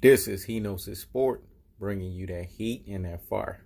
This is He Knows His Sport, bringing you that heat and that fire.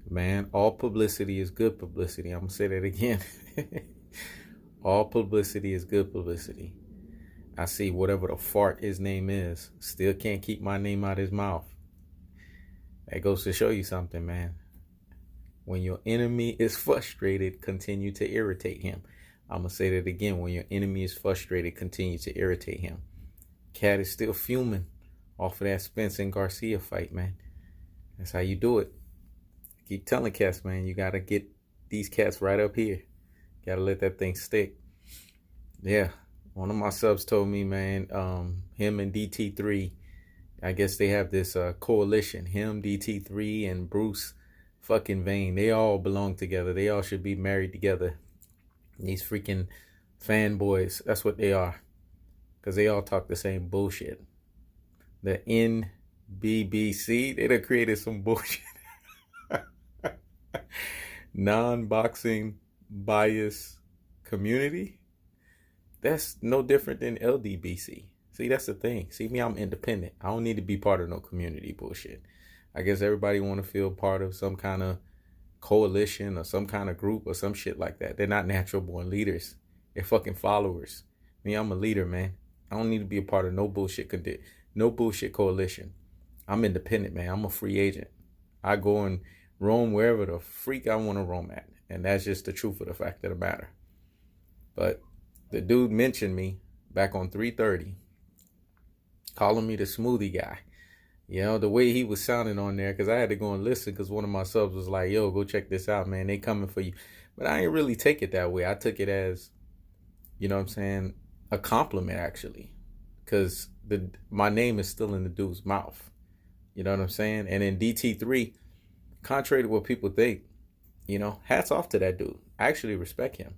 Man, all publicity is good publicity. I'm going to say that again. All publicity is good publicity. I see whatever the fart his name is, still can't keep my name out his mouth. That goes to show you something, man. When your enemy is frustrated, continue to irritate him. I'm going to say that again. When your enemy is frustrated, continue to irritate him. Cat is still fuming off of that Spence and Garcia fight, man. That's how you do it. I keep telling cats, man, you got to get these cats right up here. Got to let that thing stick. Yeah. One of my subs told me, man, him and DT3, I guess they have this coalition. Him, DT3, and Bruce fucking Vane. They all belong together. They all should be married together. These freaking fanboys. That's what they are. Because they all talk the same bullshit. The NBBC, they done created some bullshit. Non-boxing bias community. That's no different than LDBC. See, that's the thing. See, me, I'm independent. I don't need to be part of no community bullshit. I guess everybody want to feel part of some kind of coalition or some kind of group or some shit like that. They're not natural born leaders. They're fucking followers. Me, I'm a leader, man. I don't need to be a part of no bullshit coalition. I'm independent, man. I'm a free agent. I go and roam wherever the freak I want to roam at. And that's just the truth of the fact of the matter. But the dude mentioned me back on 330, calling me the smoothie guy. You know, the way he was sounding on there, because I had to go and listen because one of my subs was like, yo, go check this out, man. They coming for you. But I didn't really take it that way. I took it as, you know what I'm saying, a compliment, actually. Because my name is still in the dude's mouth. You know what I'm saying? And in DT3, contrary to what people think, you know, hats off to that dude. I actually respect him.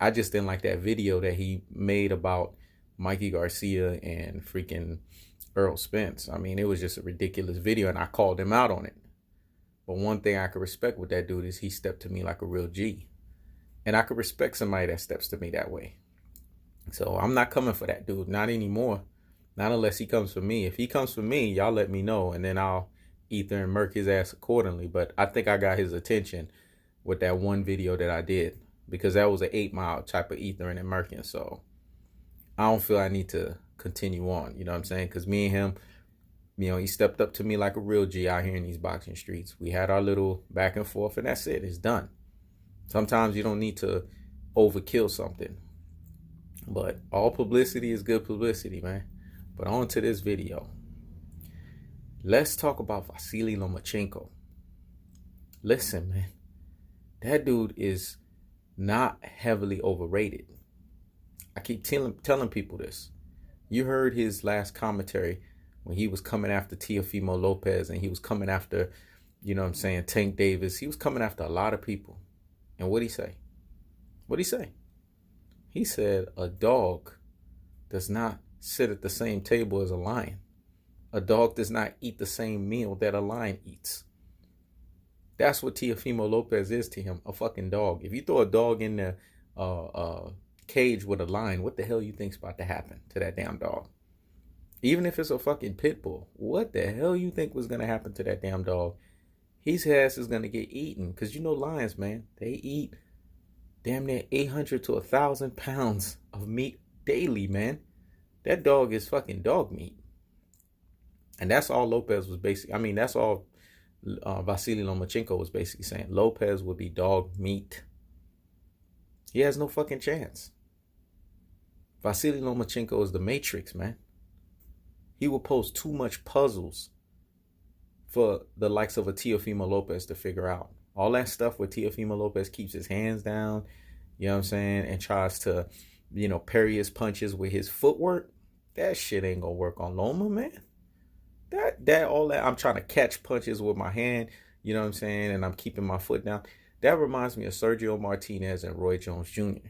I just didn't like that video that he made about Mikey Garcia and freaking Earl Spence. I mean, it was just a ridiculous video, and I called him out on it. But one thing I could respect with that dude is he stepped to me like a real G. And I could respect somebody that steps to me that way. So I'm not coming for that dude. Not anymore. Not unless he comes for me. If he comes for me, y'all let me know, and then I'll ether and murk his ass accordingly. But I think I got his attention with that one video that I did, because that was an 8 Mile type of ethering and murking. So I don't feel I need to continue on, you know what I'm saying? Because me and him, you know, he stepped up to me like a real G out here in these boxing streets. We had our little back and forth, and that's it. It's done. Sometimes you don't need to overkill something. But all publicity is good publicity, man. But on to this video. Let's talk about Vasilly Lomachenko. Listen, man. That dude is not heavily overrated. I keep telling people this. You heard his last commentary when he was coming after Teofimo Lopez, and he was coming after, you know what I'm saying, Tank Davis. He was coming after a lot of people. And what'd he say? What'd he say? He said a dog does not sit at the same table as a lion. A dog does not eat the same meal that a lion eats. That's what Teofimo Lopez is to him, a fucking dog. If you throw a dog in the cage with a lion, what the hell you think's about to happen to that damn dog? Even if it's a fucking pit bull, what the hell you think was going to happen to that damn dog? His ass is going to get eaten, because you know lions, man, they eat damn near 800 to 1,000 pounds of meat daily, man. That dog is fucking dog meat. And that's all Lopez was basically, I mean, that's all Vasilly Lomachenko was basically saying. Lopez would be dog meat. He has no fucking chance. Vasilly Lomachenko is the Matrix, man. He will pose too much puzzles for the likes of a Teofimo Lopez to figure out. All that stuff where Teofimo Lopez keeps his hands down, you know what I'm saying, and tries to, you know, parry his punches with his footwork. That shit ain't gonna work on Loma, man. All that I'm trying to catch punches with my hand, you know what I'm saying, and I'm keeping my foot down. That reminds me of Sergio Martinez and Roy Jones Jr.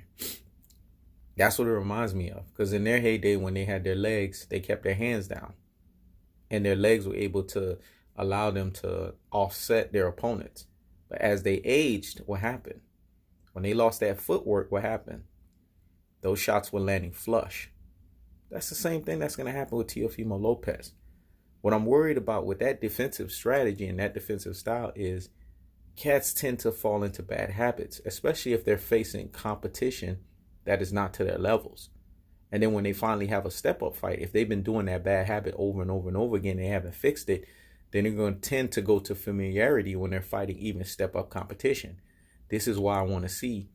That's what it reminds me of. Because in their heyday, when they had their legs, they kept their hands down. And their legs were able to allow them to offset their opponents. But as they aged, what happened? When they lost that footwork, what happened? Those shots were landing flush. That's the same thing that's going to happen with Teofimo Lopez. What I'm worried about with that defensive strategy and that defensive style is cats tend to fall into bad habits, especially if they're facing competition that is not to their levels. And then when they finally have a step-up fight, if they've been doing that bad habit over and over and over again, they haven't fixed it, then they're going to tend to go to familiarity when they're fighting even step-up competition. This is why I want to see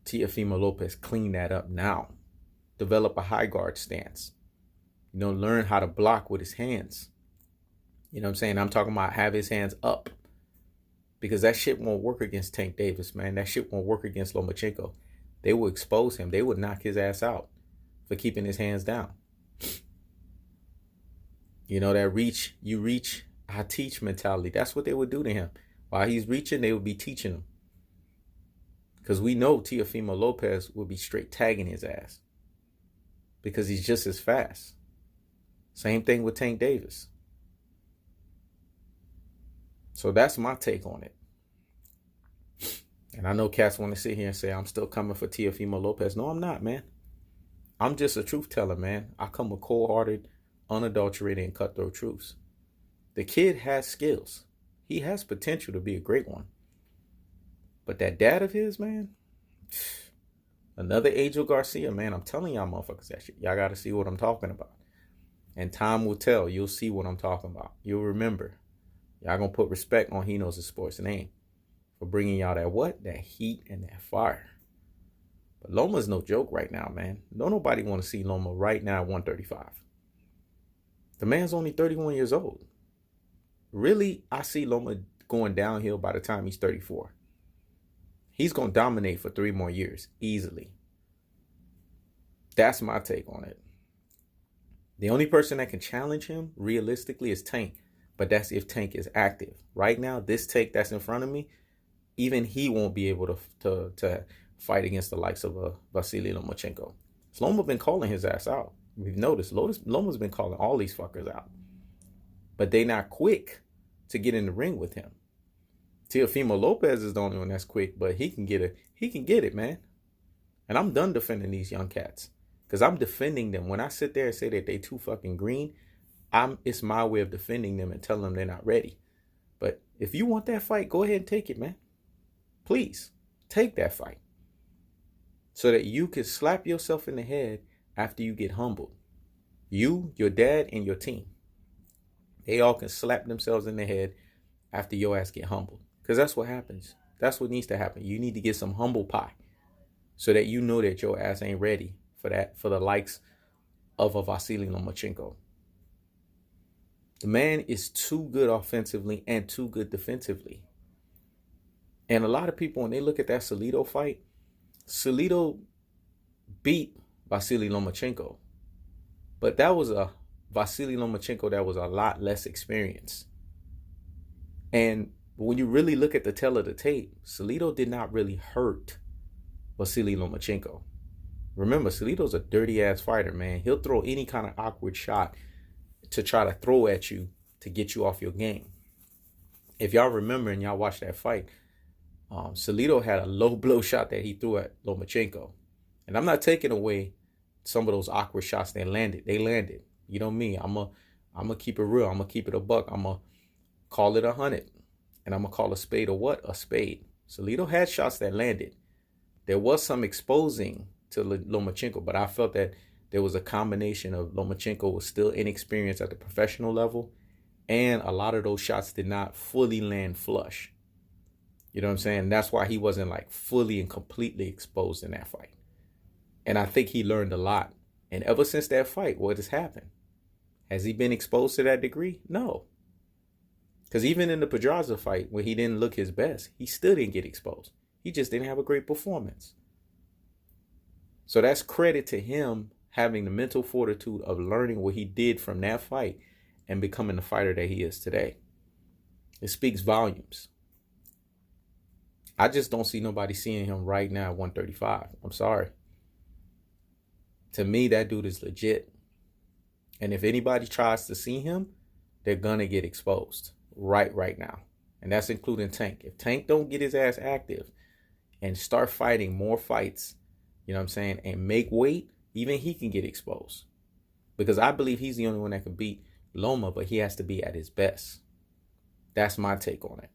Teofimo Lopez clean that up now. Develop a high guard stance. Learn how to block with his hands. You know what I'm saying? I'm talking about have his hands up. Because that shit won't work against Tank Davis, man. That shit won't work against Lomachenko. They will expose him. They would knock his ass out for keeping his hands down. That you reach, I teach mentality. That's what they would do to him. While he's reaching, they would be teaching him. Because we know Teofimo Lopez will be straight tagging his ass. Because he's just as fast. Same thing with Tank Davis. So that's my take on it. And I know cats want to sit here and say, I'm still coming for Teofimo Lopez. No, I'm not, man. I'm just a truth teller, man. I come with cold-hearted, unadulterated, and cutthroat truths. The kid has skills. He has potential to be a great one. But that dad of his, man, another Angel Garcia, man, I'm telling y'all motherfuckers that shit. Y'all got to see what I'm talking about. And time will tell. You'll see what I'm talking about. You'll remember. Y'all gonna put respect on He Knows His Sports name for bringing y'all that what? That heat and that fire. But Loma's no joke right now, man. Don't nobody want to see Loma right now at 135. The man's only 31 years old. Really, I see Loma going downhill by the time he's 34. He's gonna dominate for 3 more years, easily. That's my take on it. The only person that can challenge him, realistically, is Tank. But that's if Tank is active. Right now, this Tank that's in front of me, even he won't be able to fight against the likes of Vasilly Lomachenko. Loma been calling his ass out. We've noticed. Loma's been calling all these fuckers out. But they not quick to get in the ring with him. Teofimo Lopez is the only one that's quick, but he can get it, man. And I'm done defending these young cats. Because I'm defending them. When I sit there and say that they too fucking green, it's my way of defending them and telling them they're not ready. But if you want that fight, go ahead and take it, man. Please, take that fight. So that you can slap yourself in the head after you get humbled. You, your dad, and your team. They all can slap themselves in the head after your ass get humbled. Because that's what happens. That's what needs to happen. You need to get some humble pie. So that you know that your ass ain't ready for the likes of a Vasilly Lomachenko. The man is too good offensively and too good defensively. And a lot of people, when they look at that Salido fight, Salido beat Vasilly Lomachenko. But that was a Vasilly Lomachenko that was a lot less experienced. And when you really look at the tail of the tape, Salido did not really hurt Vasilly Lomachenko. Remember, Salido's a dirty-ass fighter, man. He'll throw any kind of awkward shot to try to throw at you to get you off your game. If y'all remember and y'all watched that fight, Salido had a low blow shot that he threw at Lomachenko. And I'm not taking away some of those awkward shots that landed. They landed. You know me. I'm gonna keep it real. I'm gonna keep it a buck. I'm gonna call it 100. And I'm gonna call a spade a what? A spade. Salido had shots that landed. There was some exposing to Lomachenko, but I felt that there was a combination of Lomachenko was still inexperienced at the professional level, and a lot of those shots did not fully land flush. You know what I'm saying? That's why he wasn't like fully and completely exposed in that fight. And I think he learned a lot. And ever since that fight, what has happened? Has he been exposed to that degree? No. Because even in the Pedraza fight, where he didn't look his best, he still didn't get exposed. He just didn't have a great performance. So that's credit to him having the mental fortitude of learning what he did from that fight and becoming the fighter that he is today. It speaks volumes. I just don't see nobody seeing him right now at 135. I'm sorry. To me, that dude is legit. And if anybody tries to see him, they're going to get exposed right now. And that's including Tank. If Tank don't get his ass active and start fighting more fights, you know what I'm saying, and make weight, even he can get exposed. Because I believe he's the only one that can beat Loma, but he has to be at his best. That's my take on it.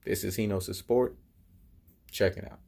This is He Knows the Sport. Check it out.